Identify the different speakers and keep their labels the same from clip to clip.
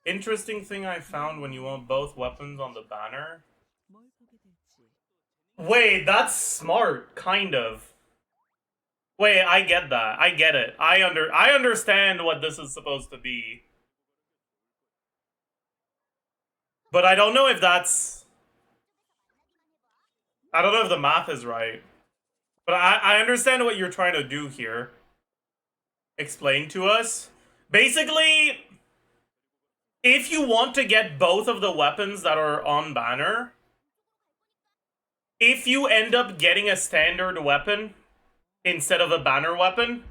Speaker 1: Interesting thing I found when you want both weapons on the banner. Wait, that's smart, kind of. Wait, I get that. I get it. I understand what this is supposed to be. But I don't know if that's... I don't know if the math is right. But I understand what you're trying to do here. Explain to us. Basically, if you want to get both of the weapons that are on banner, if you end up getting a standard weapon instead of a banner weapon,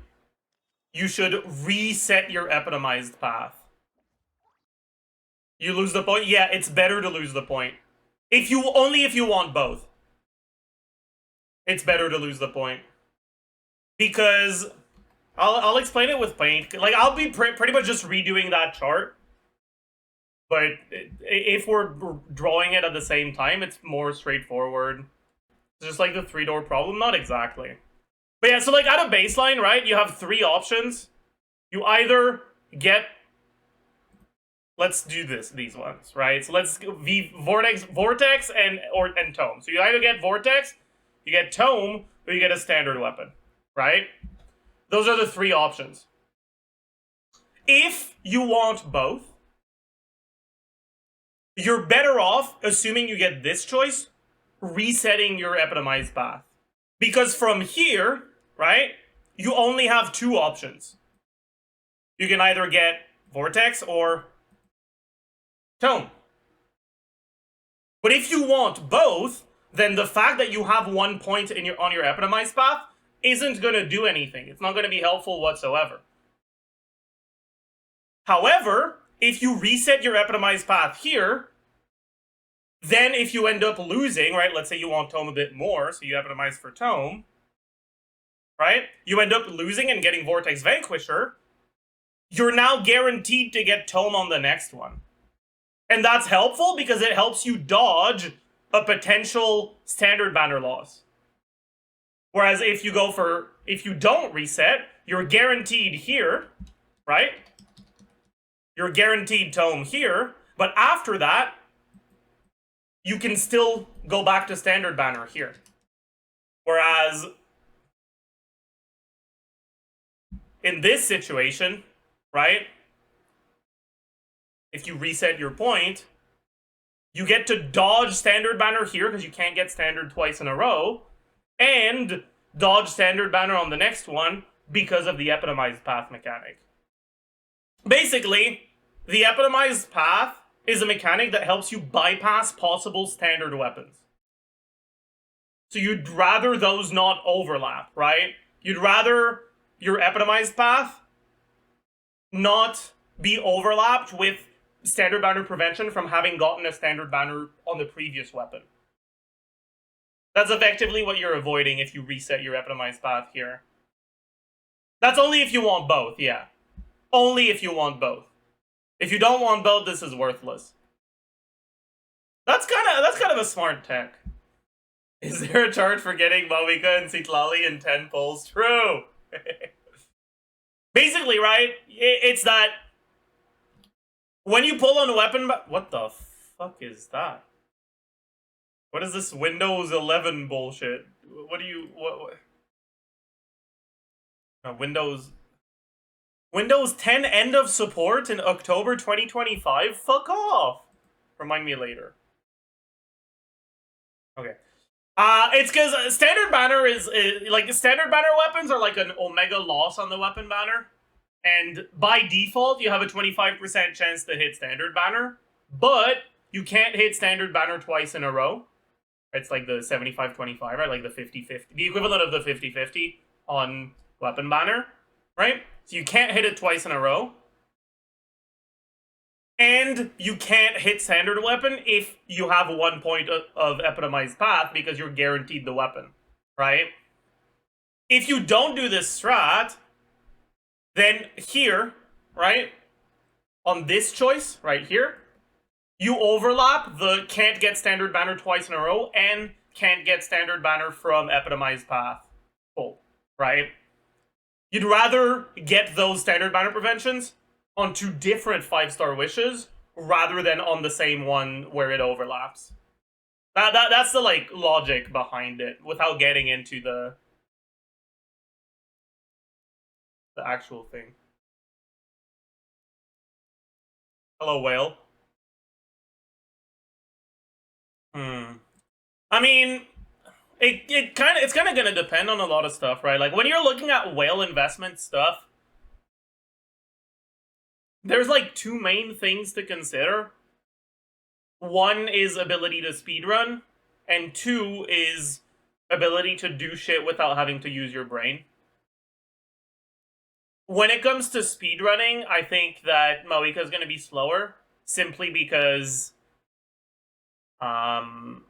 Speaker 1: you should reset your epitomized path. You lose the point? Yeah, it's better to lose the point. If you want both. It's better to lose the point. Because I'll explain it with paint. Like, I'll be pretty much just redoing that chart. But if we're drawing it at the same time, it's more straightforward. It's just like the 3-door problem. Not exactly. But yeah, so like at a baseline, right, you have 3 options. You either get... Let's do these ones, right? So let's go Vortex and Tome. So you either get Vortex, you get Tome, or you get a standard weapon, right? Those are the 3 options. If you want both, you're better off, assuming you get this choice, resetting your epitomized path. Because from here, right, you only have 2 options. You can either get Vortex or Tome. But if you want both, then the fact that you have 1 point on your epitomized path isn't going to do anything. It's not going to be helpful whatsoever. However, if you reset your epitomized path here, then if you end up losing, right, let's say you want Tome a bit more, so you epitomize for Tome, right? You end up losing and getting Vortex Vanquisher, you're now guaranteed to get Tome on the next one. And that's helpful because it helps you dodge a potential standard banner loss. Whereas if you don't reset, you're guaranteed here, right? You're guaranteed Tome here, but after that, you can still go back to standard banner here. Whereas in this situation, right, if you reset your point, you get to dodge standard banner here because you can't get standard twice in a row, and dodge standard banner on the next one because of the epitomized path mechanic. Basically, the epitomized path is a mechanic that helps you bypass possible standard weapons. So you'd rather those not overlap, right? You'd rather your epitomized path not be overlapped with standard banner prevention from having gotten a standard banner on the previous weapon. That's effectively what you're avoiding if you reset your epitomized path here. That's only if you want both, yeah. Only if you want both. If you don't want both, this is worthless. That's kind of a smart tech. Is there a charge for getting Mavuika and Citlali in 10 pulls? True! Basically, right, it's that when you pull on a weapon... What the fuck is that? What is this Windows 11 bullshit? What do you... What? Windows 10 end of support in October 2025? Fuck off! Remind me later. Okay. It's because standard banner is like standard banner weapons are like an omega loss on the weapon banner, and by default you have a 25% chance to hit standard banner, but you can't hit standard banner twice in a row. It's like the 75-25, right? Like the 50-50, the equivalent of the 50-50 on weapon banner, right? So you can't hit it twice in a row. And you can't hit standard weapon if you have 1 point of epitomized path because you're guaranteed the weapon, right? If you don't do this strat, then here, right, on this choice, right here, you overlap the can't get standard banner twice in a row and can't get standard banner from epitomized path pull, right? You'd rather get those standard banner preventions on 2 different 5-star wishes rather than on the same one where it overlaps. That's the like logic behind it, without getting into the actual thing. Hello, whale. I mean, it's kind of gonna depend on a lot of stuff, right? Like when you're looking at whale investment stuff, there's like two main things to consider. One is ability to speedrun, and two is ability to do shit without having to use your brain. When it comes to speedrunning, I think that Mavuika is going to be slower simply because um,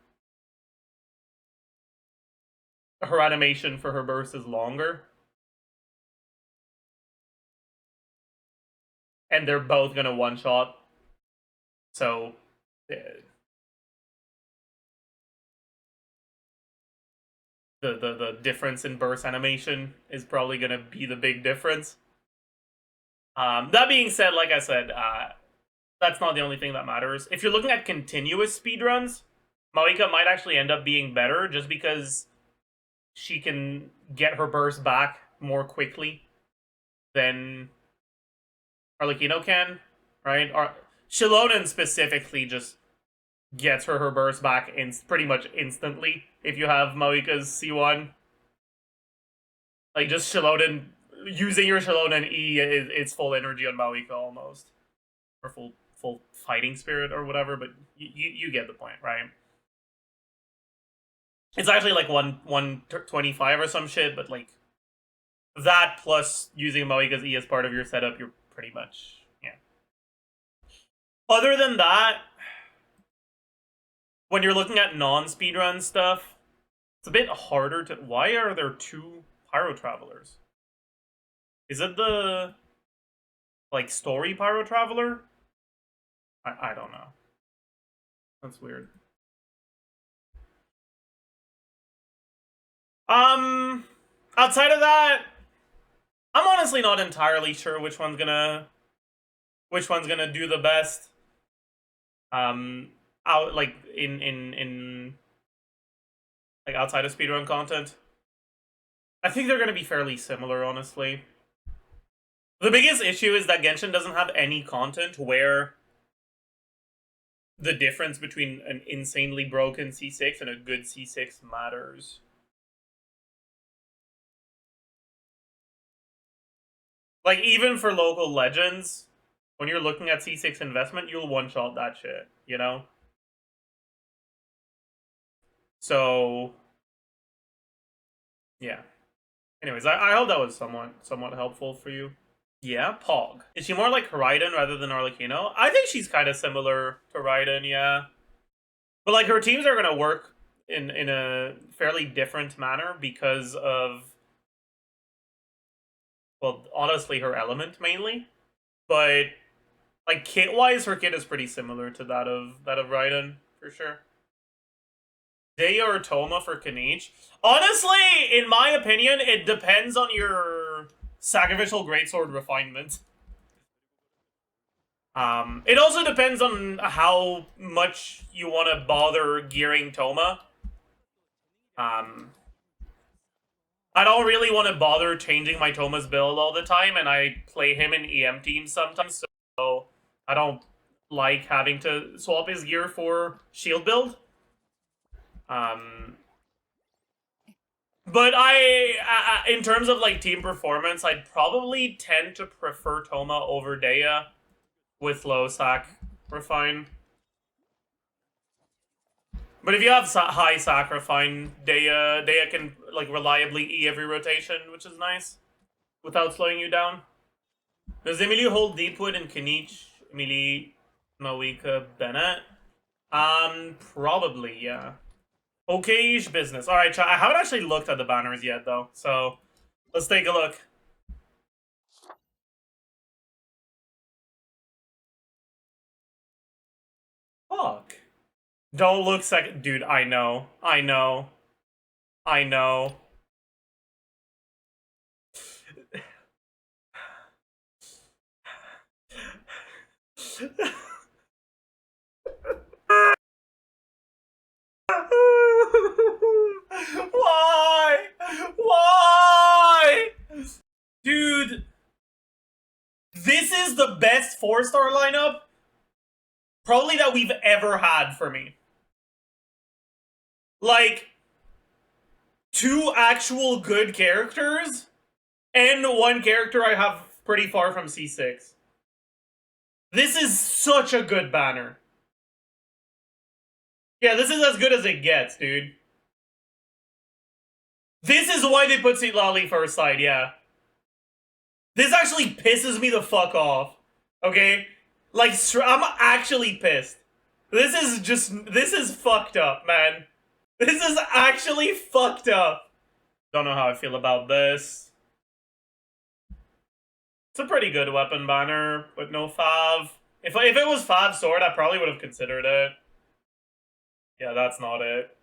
Speaker 1: her animation for her burst is longer. And they're both going to one shot. So. The difference in burst animation is probably going to be the big difference. That being said, like I said, that's not the only thing that matters. If you're looking at continuous speedruns, Mavuika might actually end up being better just because she can get her burst back more quickly than Arlecchino can, right? Shilonen specifically just gets her burst back pretty much instantly if you have Mavuika's C1. Like, just Shilonen, using your Shilonen E is full energy on Mavuika almost. Or full fighting spirit or whatever, but you get the point, right? It's actually like 125 or some shit, but like that plus using Mavuika's E as part of your setup, you're pretty much, yeah. Other than that, when you're looking at non-speedrun stuff, it's a bit harder to... Why are there two Pyro Travelers? Is it the like story Pyro Traveler? I don't know. That's weird. Outside of that, I'm honestly not entirely sure which one's gonna do the best. Out like in like outside of speedrun content. I think they're gonna be fairly similar, honestly. The biggest issue is that Genshin doesn't have any content where the difference between an insanely broken C6 and a good C6 matters. Like, even for local legends, when you're looking at C6 investment, you'll one-shot that shit, you know? So, yeah. Anyways, I hope that was somewhat helpful for you. Yeah, Pog. Is she more like Raiden rather than Arlecchino? I think she's kind of similar to Raiden, yeah. But like her teams are gonna work in a fairly different manner because of, well, honestly, her element mainly. But like kit wise, her kit is pretty similar to that of Raiden for sure. Dehya or Thoma for Kinich. Honestly, in my opinion, it depends on your sacrificial greatsword refinement. It also depends on how much you want to bother gearing Thoma. I don't really want to bother changing my Thoma's build all the time, and I play him in EM teams sometimes, so I don't like having to swap his gear for shield build. But in terms of like team performance, I'd probably tend to prefer Thoma over Dehya with low sac refine. But if you have high sac refine, Dehya can like reliably E every rotation, which is nice, without slowing you down. Does Emily hold Deepwood and Kinich, Emily, Mavuika, Bennett? Probably, yeah. Okay-ish business. All right, I haven't actually looked at the banners yet, though, so let's take a look. Fuck. Don't look second. Dude, I know. I know. I know. Why? Why? Dude. This is the best 4-star lineup probably that we've ever had for me. Like, 2 actual good characters, and 1 character I have pretty far from C6. This is such a good banner. Yeah, this is as good as it gets, dude. This is why they put Citlali first side, yeah. This actually pisses me the fuck off. Okay? Like, I'm actually pissed. This is fucked up, man. This is actually fucked up. Don't know how I feel about this. It's a pretty good weapon banner with no fav. If it was fav sword, I probably would have considered it. Yeah, that's not it.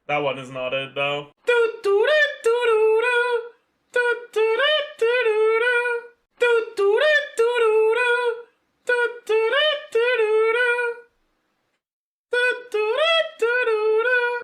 Speaker 1: That one is not it, though.